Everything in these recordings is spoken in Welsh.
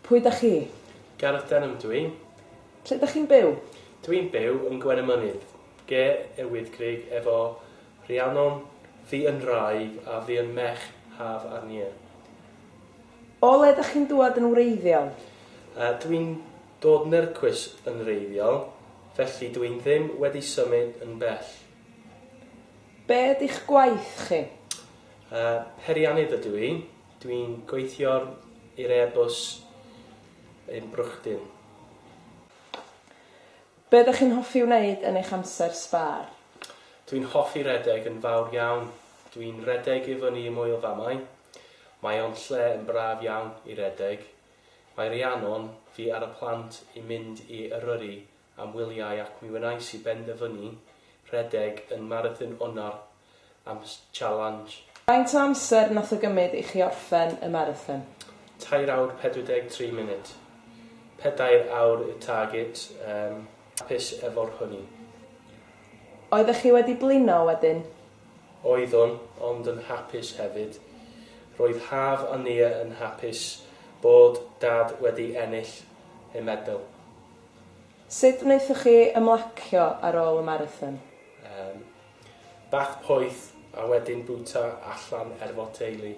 Pwy da chi? Gareth Denham dwi. Lle da chi'n byw? Dwi'n byw yn Gwenemynydd, ge y Wyddgrug efo Rhiannon, fi yn wraig a fi yn mech haf ar nia. O le da chi'n dŵad yn wreiddiol? Dwi'n dod nyrcwys yn wreiddiol, felly dwi'n ddim wedi symud yn bell. Be ydych gwaith chi? Perianydd ydw i. Dwi'n gweithio'r i'r e-bws yn Brwchdyn. Be ydych chi'n hoffi wneud yn eich amser sbar? Dwi'n hoffi redeg yn fawr iawn. Dwi'n redeg i fyny mwy o famau. Mae o'n lle yn braf iawn i redeg. Mae Rhiannon, fi ar y plant, i mynd i Eryri am wyliau ac mi wnaeth i benderfynu redeg yn marathon honor am challenge. Faint o amser nath o gymryd i chi orffen y marathon? 2 awr 43 munud. 4 awr y target, hapus efo'r hynny. Oeddech chi wedi blino wedyn? Oeddwn, ond yn hapus hefyd. Roedd haf a nia yn hapus bod dad wedi ennill y medal. Sut wnaethoch chi ymlacio ar ôl y marathon? Bath poeth a wedyn bwta allan efo teulu.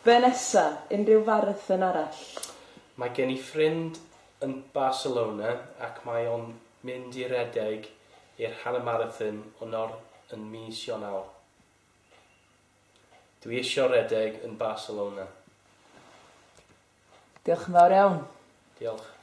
Be nesa, unrhyw marathon arall? Mae gen i ffrind yn Barcelona ac mae o'n mynd i redeg i'r hanner marathon honor yn mis Ionawr. Dwi eisiau redeg yn Barcelona. Diolch yn fawr iawn. Diolch.